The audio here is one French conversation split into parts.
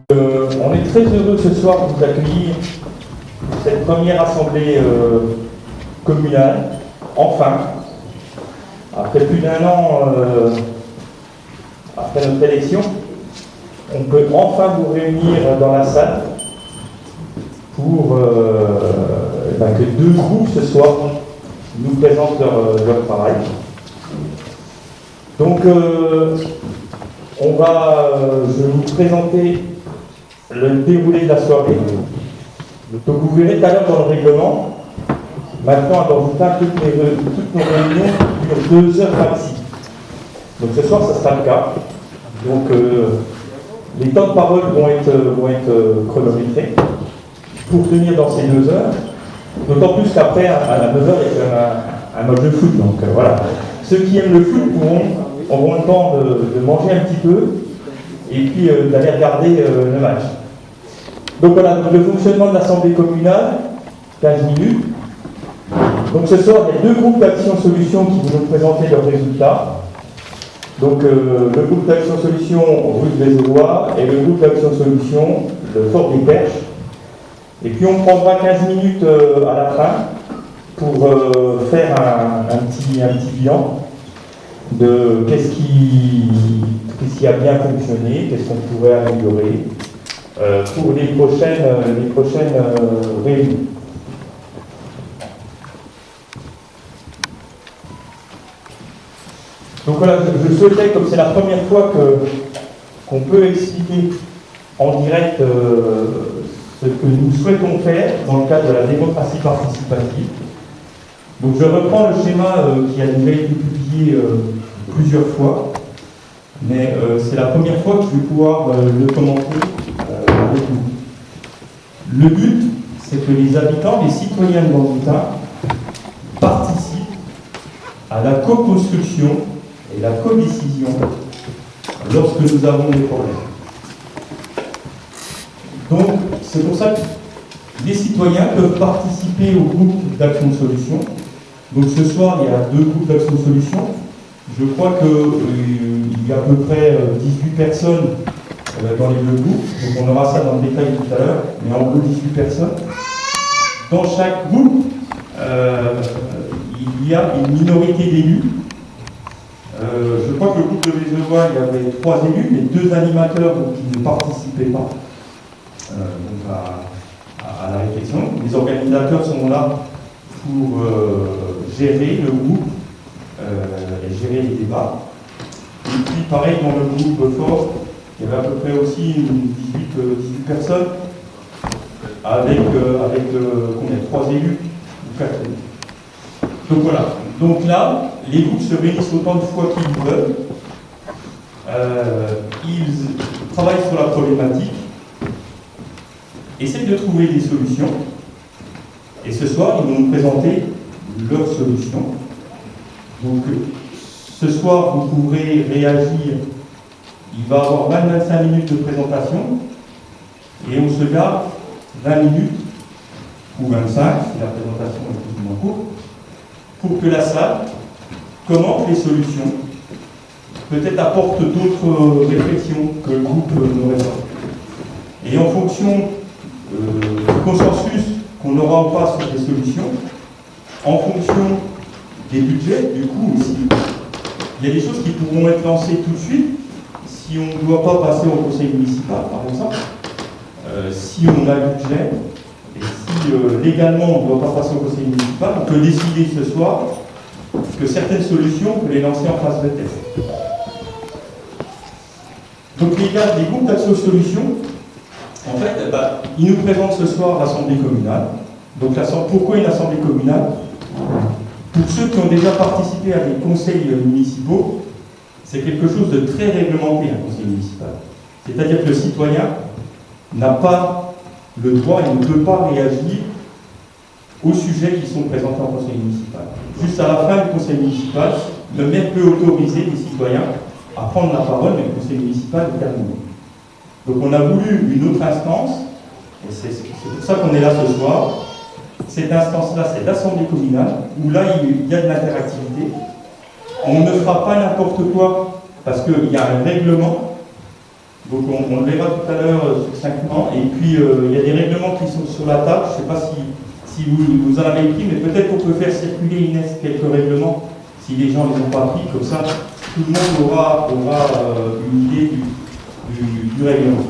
On est très heureux ce soir de vous accueillir pour cette première assemblée communale, enfin, après plus d'1 an après notre élection, on peut enfin vous réunir dans la salle pour que 2 groupes ce soir nous présentent leur travail. Donc, je vais vous présenter le déroulé de la soirée. Donc vous verrez tout à l'heure dans le règlement, maintenant dans le temps, toutes nos réunions durent 2h26. Donc ce soir, ça sera le cas. Donc les temps de parole vont être chronométrés pour tenir dans ces 2 heures. D'autant plus qu'après, à 9h, il y a quand même un match de foot. Donc voilà. Ceux qui aiment le foot auront le temps de manger un petit peu et puis d'aller regarder le match. Donc voilà, le fonctionnement de l'Assemblée communale, 15 minutes. Donc ce soir, il y a 2 groupes d'action-solution qui vont nous présenter leurs résultats. Donc le groupe d'action-solution rue de Vézovois et le groupe d'action-solution de Fort des Perches. Et puis on prendra 15 minutes à la fin pour faire un petit bilan de qu'est-ce qui a bien fonctionné, qu'est-ce qu'on pourrait améliorer pour les prochaines réunions. Donc voilà, je souhaitais, comme c'est la première fois qu'on peut expliquer en direct ce que nous souhaitons faire dans le cadre de la démocratie participative. Donc je reprends le schéma qui a déjà été publié plusieurs fois, mais c'est la première fois que je vais pouvoir le commenter avec vous. Le but, c'est que les habitants, les citoyens de Bandoutin participent à la co-construction et la co-décision lorsque nous avons des problèmes. Donc, c'est pour ça que les citoyens peuvent participer au groupe d'action-solution. Donc ce soir, il y a 2 groupes d'action-solution. Je crois qu'il y a à peu près 18 personnes dans les 2 groupes. Donc on aura ça dans le détail tout à l'heure, mais en gros 18 personnes. Dans chaque groupe, il y a une minorité d'élus. Je crois que le groupe de Vézovois, il y avait 3 élus, mais 2 animateurs qui ne participaient pas à la réflexion. Les organisateurs sont là pour gérer le groupe et gérer les débats. Et puis pareil, dans le groupe fort, il y avait à peu près aussi 18 personnes avec combien, 3 élus ou 4 élus. Donc voilà. Donc là, les groupes se réunissent autant de fois qu'ils veulent. Ils travaillent sur la problématique, essayent de trouver des solutions. Et ce soir, ils vont nous présenter leurs solutions. Donc, ce soir, vous pourrez réagir. Il va y avoir 20-25 minutes de présentation. Et on se garde 20 minutes, ou 25, si la présentation est plus ou moins courte, pour que la salle commente les solutions, peut-être apporte d'autres réflexions que le groupe n'aurait pas. Et en fonction du consensus qu'on aura ou pas sur des solutions, en fonction des budgets, du coup aussi, il y a des choses qui pourront être lancées tout de suite si on ne doit pas passer au conseil municipal, par exemple, si on a le budget, et si légalement on ne doit pas passer au conseil municipal, on peut décider ce soir que certaines solutions, on peut les lancer en phase de test. Donc les groupes d'action-solution, en fait, ils nous présentent ce soir l'Assemblée communale. Donc pourquoi une Assemblée communale? Pour ceux qui ont déjà participé à des conseils municipaux, c'est quelque chose de très réglementé, un conseil municipal. C'est-à-dire que le citoyen n'a pas le droit et ne peut pas réagir aux sujets qui sont présentés en conseil municipal. Juste à la fin du conseil municipal, le maire peut autoriser les citoyens à prendre la parole, mais le conseil municipal est terminé. Donc on a voulu une autre instance, et c'est pour ça qu'on est là ce soir. Cette instance-là, c'est l'Assemblée communale, où là, il y a de Donc on le verra tout à l'heure succinctement. Et puis il y a des règlements qui sont sur la table. Je ne sais pas si vous en avez pris, mais peut-être qu'on peut faire circuler, Inès, quelques règlements, si les gens ne les ont pas pris, comme ça tout le monde aura une idée du règlement.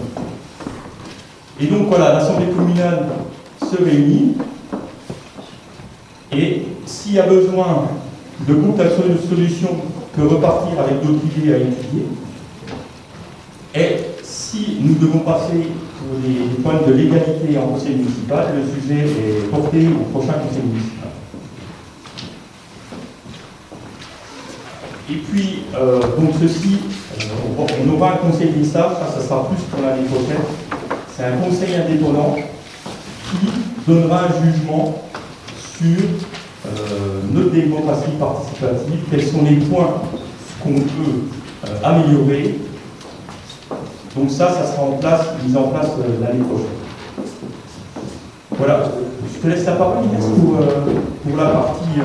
Et donc voilà, l'Assemblée communale se réunit, et s'il y a besoin de groupe d'action et de solution, peut repartir avec d'autres idées à étudier. Et si nous devons passer pour des points de légalité en conseil municipal, le sujet est porté au prochain conseil municipal. Et puis, donc ceci, on aura un conseil des sages, ça sera plus pour l'année prochaine. C'est un conseil indépendant qui donnera un jugement sur notre démocratie participative, quels sont les points qu'on peut améliorer. Donc ça sera mis en place l'année prochaine. Voilà, je te laisse la parole, Inès, pour la partie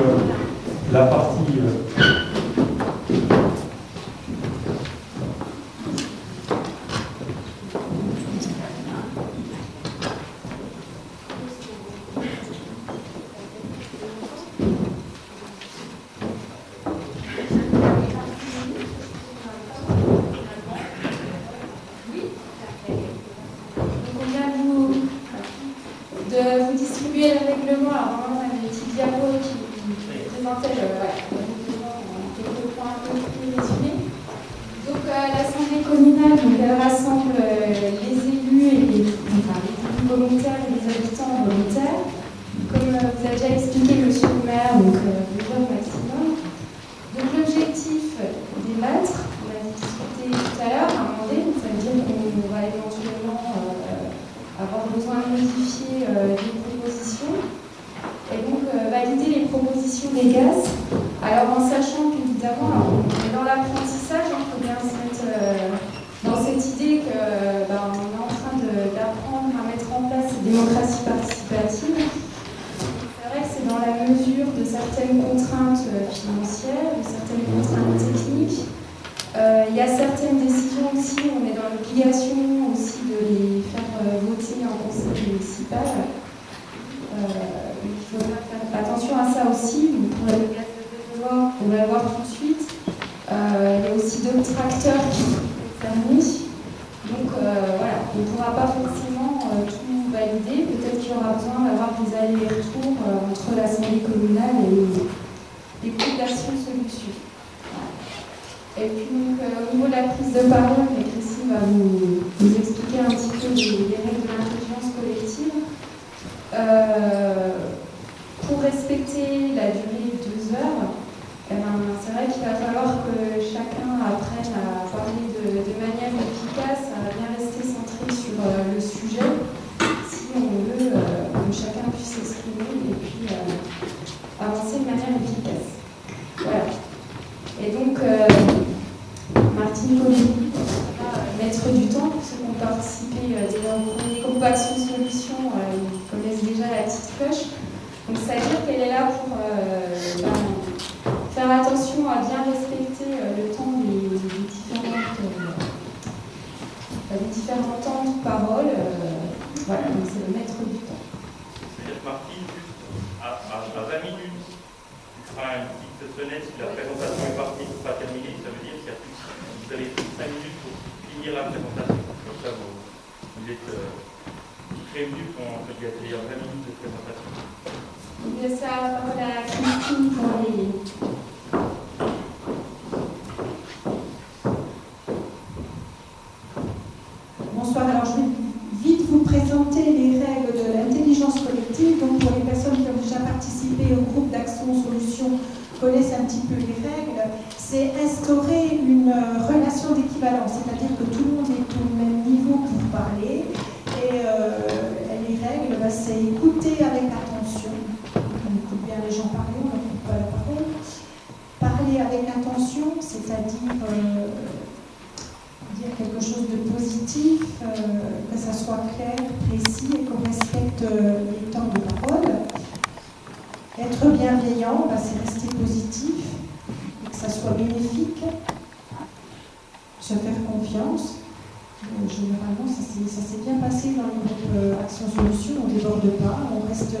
Généralement, ça s'est bien passé dans le groupe Action Solutions, on ne déborde pas, on reste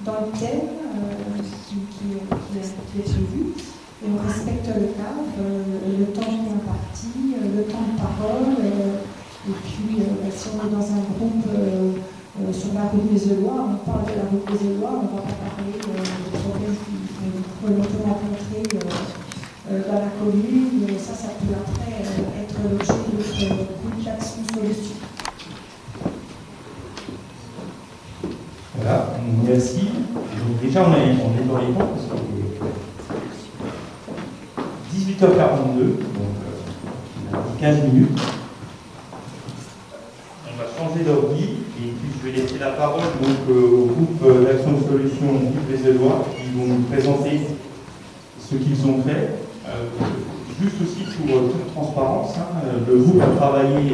dans le thème qui est prévu et on respecte le cadre, le temps qui est imparti, le temps de parole. Et puis, si on est dans un groupe sur la route des Elois, on parle de la route des Elois, on ne va pas parler des problèmes qu'on peut rencontrer dans la commune. Ça peut après être l'objet de groupe d'Action Solutions. Voilà, merci. Donc déjà, on est dans les temps parce qu'il est 18h42, donc 15 minutes. On va changer d'ordi et puis je vais laisser la parole donc, au groupe d'Action Solutions Groupe Les Elois qui vont nous présenter ce qu'ils ont fait. Juste aussi pour toute transparence, le groupe a travaillé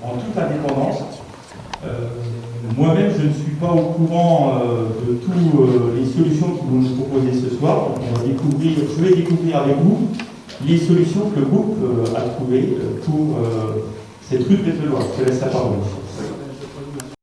en toute indépendance. Moi-même, je ne suis pas au courant de toutes les solutions qu'ils vont nous proposer ce soir. Donc je vais découvrir avec vous les solutions que le groupe a trouvées pour cette rue de Pételois. Je te laisse la parole.